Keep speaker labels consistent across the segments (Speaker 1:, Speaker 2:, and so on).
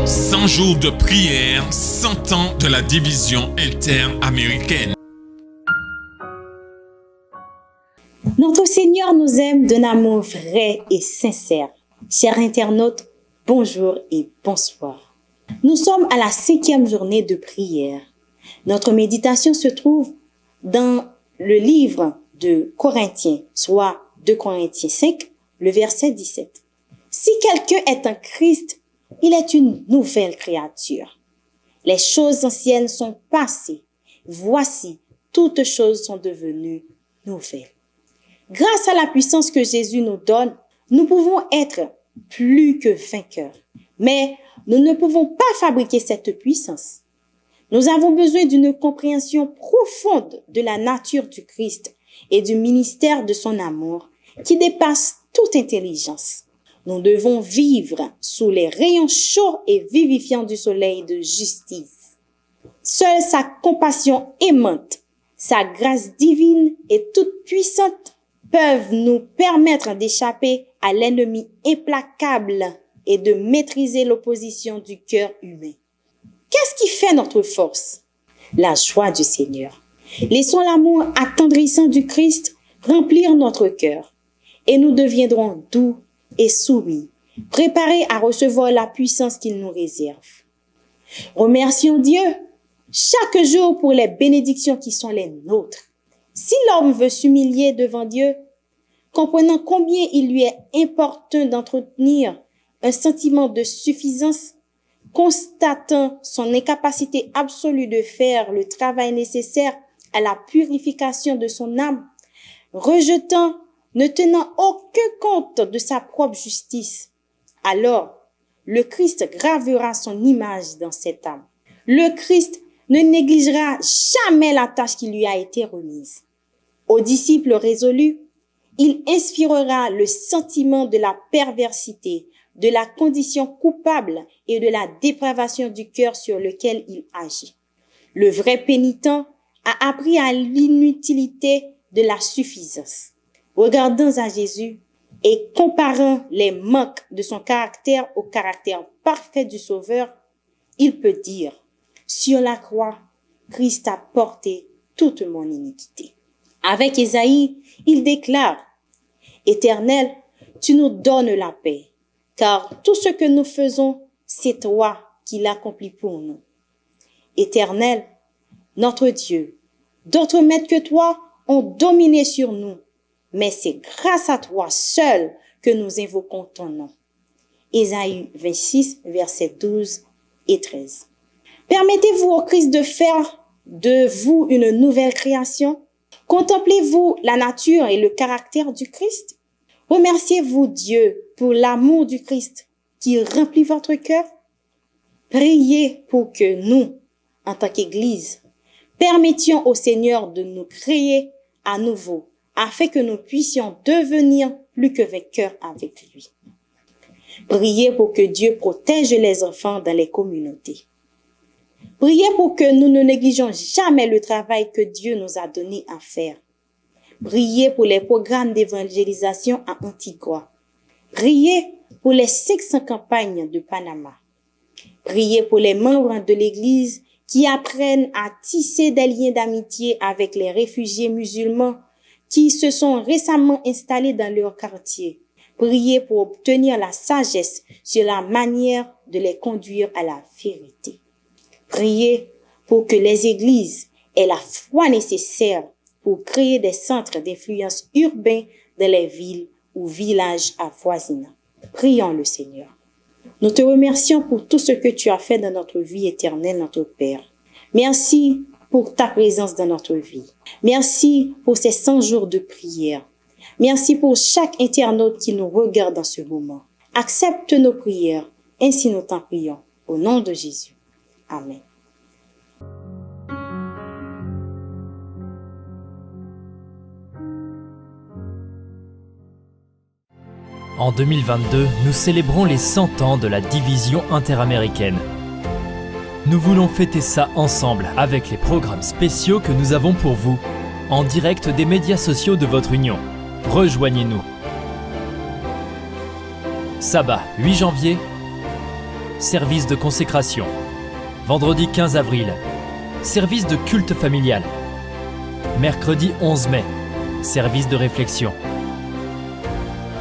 Speaker 1: 100 jours de prière, 100 ans de la division interaméricaine.
Speaker 2: Notre Seigneur nous aime d'un amour vrai et sincère. Chers internautes, bonjour et bonsoir. Nous sommes à la 5e journée de prière. Notre méditation se trouve dans le livre de Corinthiens, soit 2 Corinthiens 5, le verset 17. Si quelqu'un est en Christ, il est une nouvelle créature. Les choses anciennes sont passées. Voici, toutes choses sont devenues nouvelles. Grâce à la puissance que Jésus nous donne, nous pouvons être plus que vainqueurs. Mais nous ne pouvons pas fabriquer cette puissance. Nous avons besoin d'une compréhension profonde de la nature du Christ et du ministère de son amour qui dépasse toute intelligence. Nous devons vivre sous les rayons chauds et vivifiants du soleil de justice. Seule sa compassion aimante, sa grâce divine et toute puissante peuvent nous permettre d'échapper à l'ennemi implacable et de maîtriser l'opposition du cœur humain. Qu'est-ce qui fait notre force? La joie du Seigneur. Laissons l'amour attendrissant du Christ remplir notre cœur et nous deviendrons doux et soumis, préparés à recevoir la puissance qu'il nous réserve. Remercions Dieu chaque jour pour les bénédictions qui sont les nôtres. Si l'homme veut s'humilier devant Dieu, comprenant combien il lui est important d'entretenir un sentiment de suffisance, constatant son incapacité absolue de faire le travail nécessaire à la purification de son âme, rejetant, ne tenant aucun compte de sa propre justice, alors le Christ gravera son image dans cette âme. Le Christ ne négligera jamais la tâche qui lui a été remise. Aux disciples résolus, il inspirera le sentiment de la perversité, de la condition coupable et de la dépravation du cœur sur lequel il agit. Le vrai pénitent a appris à l'inutilité de la suffisance. Regardant à Jésus et comparant les manques de son caractère au caractère parfait du Sauveur, il peut dire, sur la croix, Christ a porté toute mon iniquité. Avec Ésaïe, il déclare, Éternel, tu nous donnes la paix, car tout ce que nous faisons, c'est toi qui l'accomplis pour nous. Éternel, notre Dieu, d'autres maîtres que toi ont dominé sur nous, mais c'est grâce à toi seul que nous invoquons ton nom. Ésaïe 26, versets 12 et 13. Permettez-vous au Christ de faire de vous une nouvelle création? Contemplez-vous la nature et le caractère du Christ? Remerciez-vous Dieu pour l'amour du Christ qui remplit votre cœur? Priez pour que nous, en tant qu'Église, permettions au Seigneur de nous créer à nouveau afin que nous puissions devenir plus que vainqueurs avec lui. Priez pour que Dieu protège les enfants dans les communautés. Priez pour que nous ne négligeons jamais le travail que Dieu nous a donné à faire. Priez pour les programmes d'évangélisation à Antigua. Priez pour les 500 campagnes de Panama. Priez pour les membres de l'Église qui apprennent à tisser des liens d'amitié avec les réfugiés musulmans qui se sont récemment installés dans leur quartier. Priez pour obtenir la sagesse sur la manière de les conduire à la vérité. Priez pour que les églises aient la foi nécessaire pour créer des centres d'influence urbains dans les villes ou villages avoisinants. Prions le Seigneur. Nous te remercions pour tout ce que tu as fait dans notre vie éternelle, notre Père. Merci pour ta présence dans notre vie. Merci pour ces 100 jours de prière. Merci pour chaque internaute qui nous regarde dans ce moment. Accepte nos prières, ainsi nous t'en prions. Au nom de Jésus. Amen.
Speaker 3: En 2022, nous célébrons les 100 ans de la division interaméricaine. Nous voulons fêter ça ensemble avec les programmes spéciaux que nous avons pour vous, en direct des médias sociaux de votre union. Rejoignez-nous. Sabbat 8 janvier, service de consécration. Vendredi 15 avril, service de culte familial. Mercredi 11 mai, service de réflexion.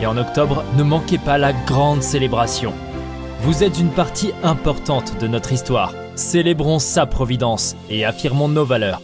Speaker 3: Et en octobre, ne manquez pas la grande célébration. Vous êtes une partie importante de notre histoire. Célébrons sa providence et affirmons nos valeurs.